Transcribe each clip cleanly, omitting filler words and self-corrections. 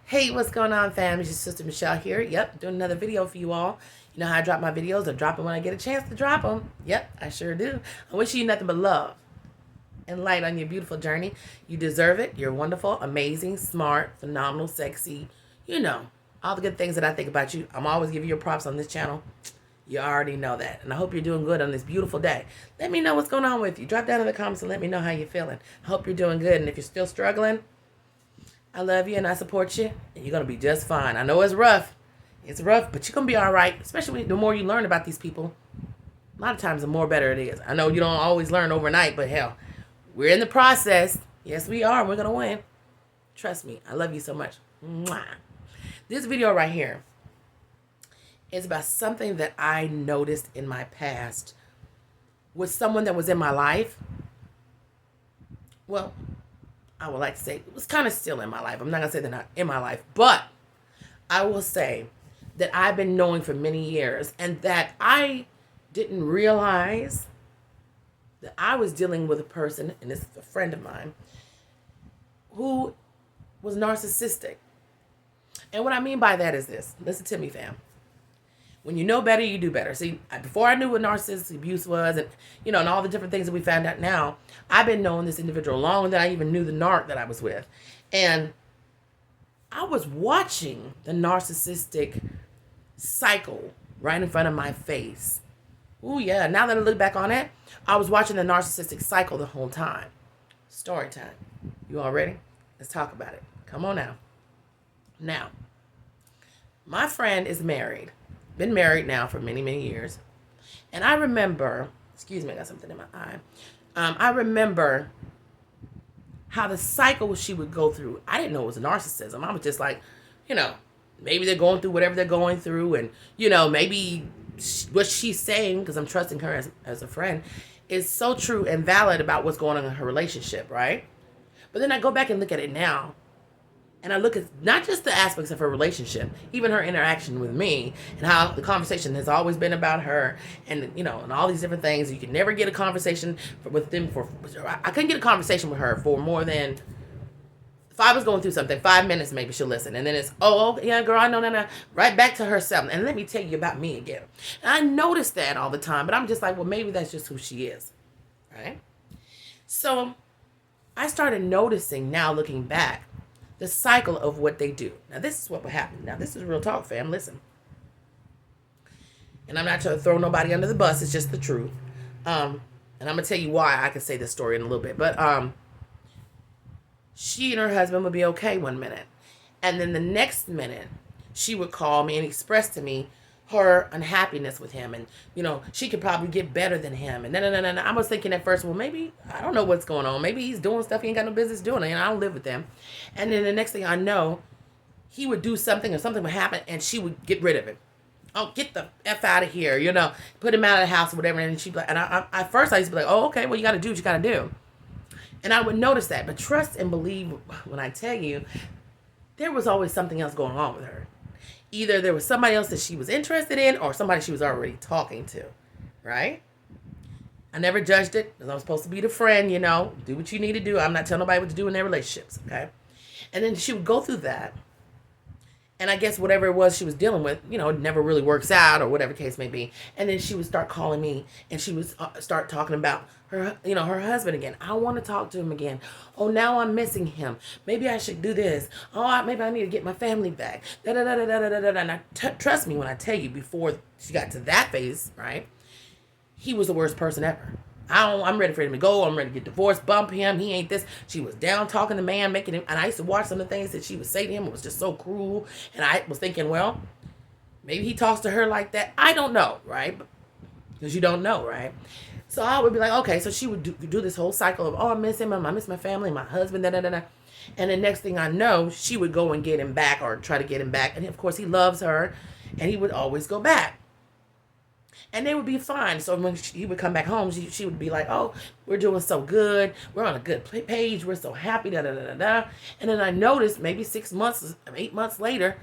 Hey, what's going on, fam? It's your sister Michelle here. Yep, doing another video for you all. You know how I drop my videos? I drop them when I get a chance to drop them. Yep, I sure do. I wish you nothing but love and light on your beautiful journey. You deserve it. You're wonderful, amazing, smart, phenomenal, sexy. You know, all the good things that I think about you. I'm always giving you your props on this channel. You already know that. And I hope you're doing good on this beautiful day. Let me know what's going on with you. Drop down in the comments and let me know how you're feeling. I hope you're doing good. And if you're still struggling, I love you and I support you, and you're going to be just fine. I know it's rough. It's rough, but you're going to be all right, especially the more you learn about these people. A lot of times, the more better it is. I know you don't always learn overnight, but hell, we're in the process. Yes, we are. We're going to win. Trust me. I love you so much. Mwah. This video right here is about something that I noticed in my past with someone that was in my life. Well, I would like to say it was kind of still in my life. I'm not going to say they're not in my life, but I will say that I've been knowing for many years and that I didn't realize that I was dealing with a person, and this is a friend of mine, who was narcissistic. And what I mean by that is this. Listen to me, fam. When you know better, you do better. See, before I knew what narcissistic abuse was and, and all the different things that we found out now, I've been knowing this individual longer than I even knew the narc that I was with. And I was watching the narcissistic cycle right in front of my face. Ooh, yeah. Now that I look back on it, I was watching the narcissistic cycle the whole time. Story time. You all ready? Let's talk about it. Come on now. Now, my friend is married. Been married now for many, many years. And I remember, excuse me, I got something in my eye. I remember how the cycle she would go through. I didn't know it was narcissism. I was just like, maybe they're going through whatever they're going through. And, maybe what she's saying, because I'm trusting her as a friend, is so true and valid about what's going on in her relationship, right? But then I go back and look at it now. And I look at not just the aspects of her relationship, even her interaction with me, and how the conversation has always been about her, and and all these different things. You can never get a conversation with them I couldn't get a conversation with her for more than, if I was going through something, 5 minutes maybe she'll listen, and then it's yeah, girl, I know, no, right back to herself, and let me tell you about me again. And I notice that all the time, but I'm just like, well, maybe that's just who she is, right? So I started noticing now, looking back, the cycle of what they do. Now, this is what would happen. Now, this is real talk, fam. Listen. And I'm not trying to throw nobody under the bus. It's just the truth. And I'm going to tell you why I can say this story in a little bit. But she and her husband would be okay one minute. And then the next minute, she would call me and express to me her unhappiness with him, and she could probably get better than him, and no. I was thinking at first, well, maybe I don't know what's going on. Maybe he's doing stuff he ain't got no business doing, and I don't live with them. And then the next thing I know, he would do something, or something would happen, and she would get rid of him. Oh, get the F out of here, put him out of the house or whatever. And she'd be like, and at first I used to be like, oh, okay, well, you got to do what you got to do. And I would notice that, but trust and believe when I tell you, there was always something else going on with her. Either there was somebody else that she was interested in or somebody she was already talking to, right? I never judged it because I'm supposed to be the friend, do what you need to do. I'm not telling nobody what to do in their relationships, okay? And then she would go through that. And I guess whatever it was she was dealing with, it never really works out or whatever case may be. And then she would start calling me and she would start talking about her, her husband again. I want to talk to him again. Oh, now I'm missing him. Maybe I should do this. Oh, maybe I need to get my family back. And trust me when I tell you, before she got to that phase, right? He was the worst person ever. I'm ready for him to go. I'm ready to get divorced, bump him. He ain't this. She was down talking to man, making him. And I used to watch some of the things that she would say to him. It was just so cruel. And I was thinking, well, maybe he talks to her like that. I don't know, right? Because you don't know, right? So I would be like, okay. So she would do this whole cycle of, oh, I miss him. I miss my family, my husband, And the next thing I know, she would go and get him back or try to get him back. And of course, he loves her. And he would always go back. And they would be fine. So when he would come back home, she would be like, oh, we're doing so good. We're on a good page. We're so happy. And then I noticed maybe 6 months, 8 months later,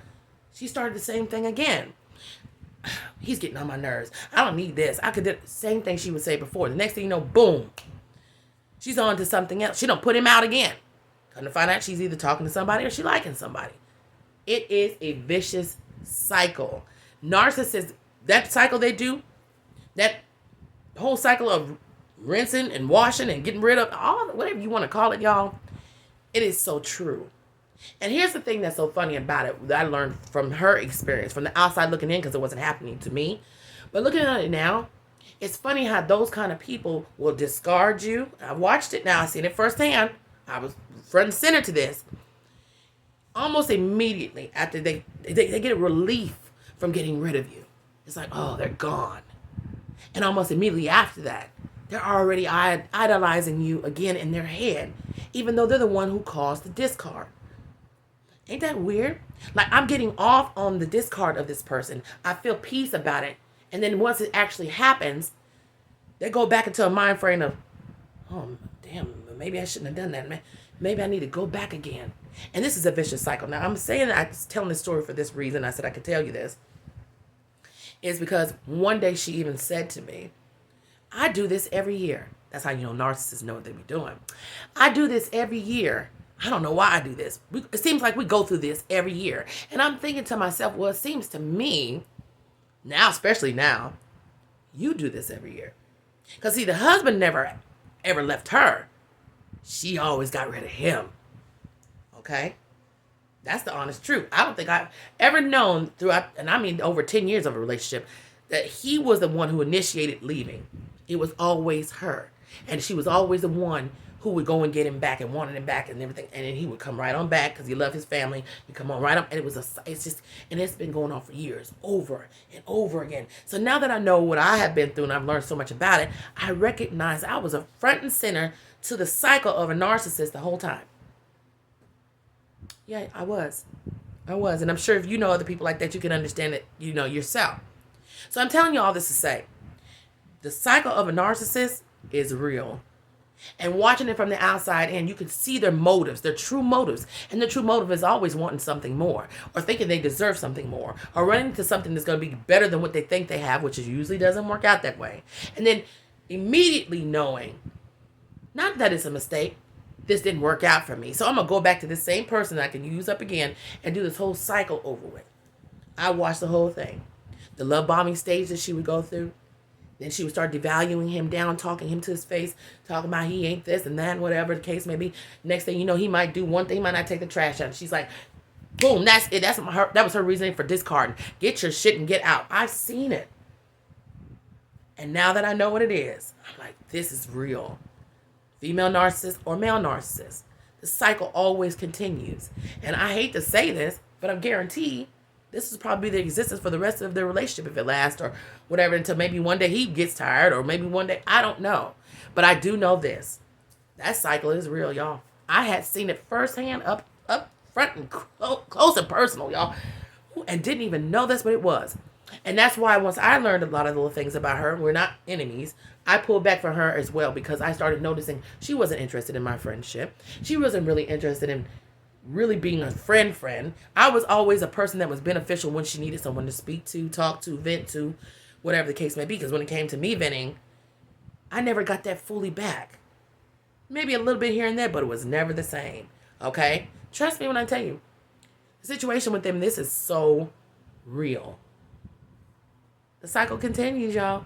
she started the same thing again. He's getting on my nerves. I don't need this. I could do the same thing she would say before. The next thing you know, boom. She's on to something else. She don't put him out again. Come to find out she's either talking to somebody or she liking somebody. It is a vicious cycle. Narcissists, that cycle they do, that whole cycle of rinsing and washing and getting rid of all, whatever you want to call it, y'all, it is so true. And here's the thing that's so funny about it that I learned from her experience, from the outside looking in, because it wasn't happening to me. But looking at it now, it's funny how those kind of people will discard you. I watched it now. I seen it firsthand. I was front and center to this. Almost immediately after they get a relief from getting rid of you. It's like, oh, they're gone. And almost immediately after that, they're already idolizing you again in their head, even though they're the one who caused the discard. Ain't that weird? Like, I'm getting off on the discard of this person. I feel peace about it. And then once it actually happens, they go back into a mind frame of, oh, damn, maybe I shouldn't have done that. Maybe I need to go back again. And this is a vicious cycle. Now, I'm saying I'm telling this story for this reason. I said I could tell you this. Is because one day she even said to me, I do this every year. That's how you know narcissists know what they be doing. I do this every year. I don't know why I do this. It seems like we go through this every year. And I'm thinking to myself, well, it seems to me, now, especially now, you do this every year. Because see, the husband never ever left her. She always got rid of him. Okay? That's the honest truth. I don't think I've ever known throughout, and I mean over 10 years of a relationship, that he was the one who initiated leaving. It was always her. And she was always the one who would go and get him back and wanted him back and everything. And then he would come right on back because he loved his family. He'd come on right on. And it's been going on for years, over and over again. So now that I know what I have been through and I've learned so much about it, I recognize I was a front and center to the cycle of a narcissist the whole time. Yeah, I was. And I'm sure if you know other people like that, you can understand it, yourself. So I'm telling you all this to say, the cycle of a narcissist is real. And watching it from the outside in, you can see their motives, their true motives. And their true motive is always wanting something more, or thinking they deserve something more, or running into something that's going to be better than what they think they have, which usually doesn't work out that way. And then immediately knowing, not that it's a mistake, this didn't work out for me. So I'm going to go back to this same person that I can use up again and do this whole cycle over with. I watched the whole thing. The love bombing stage that she would go through. Then she would start devaluing him down, talking him to his face, talking about he ain't this and that, whatever the case may be. Next thing you know, he might do one thing, he might not take the trash out. She's like, boom, that's it. That was her reasoning for discarding. Get your shit and get out. I've seen it. And now that I know what it is, I'm like, this is real. Female narcissist or male narcissist. The cycle always continues. And I hate to say this, but I'm guaranteed this is probably the existence for the rest of their relationship if it lasts or whatever, until maybe one day he gets tired or maybe one day, I don't know. But I do know this. That cycle is real, y'all. I had seen it firsthand up front and close and personal, y'all, and didn't even know that's what it was. And that's why once I learned a lot of little things about her, we're not enemies, I pulled back from her as well because I started noticing she wasn't interested in my friendship. She wasn't really interested in really being a friend. I was always a person that was beneficial when she needed someone to speak to, talk to, vent to, whatever the case may be. Because when it came to me venting, I never got that fully back. Maybe a little bit here and there, but it was never the same. Okay? Trust me when I tell you. The situation with them, this is so real. The cycle continues, y'all.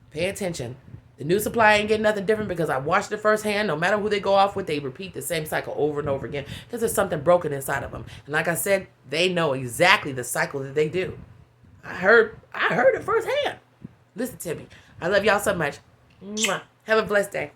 Pay attention. The new supply ain't getting nothing different because I watched it firsthand. No matter who they go off with, they repeat the same cycle over and over again because there's something broken inside of them. And like I said, they know exactly the cycle that they do. I heard it firsthand. Listen to me. I love y'all so much. Mwah. Have a blessed day.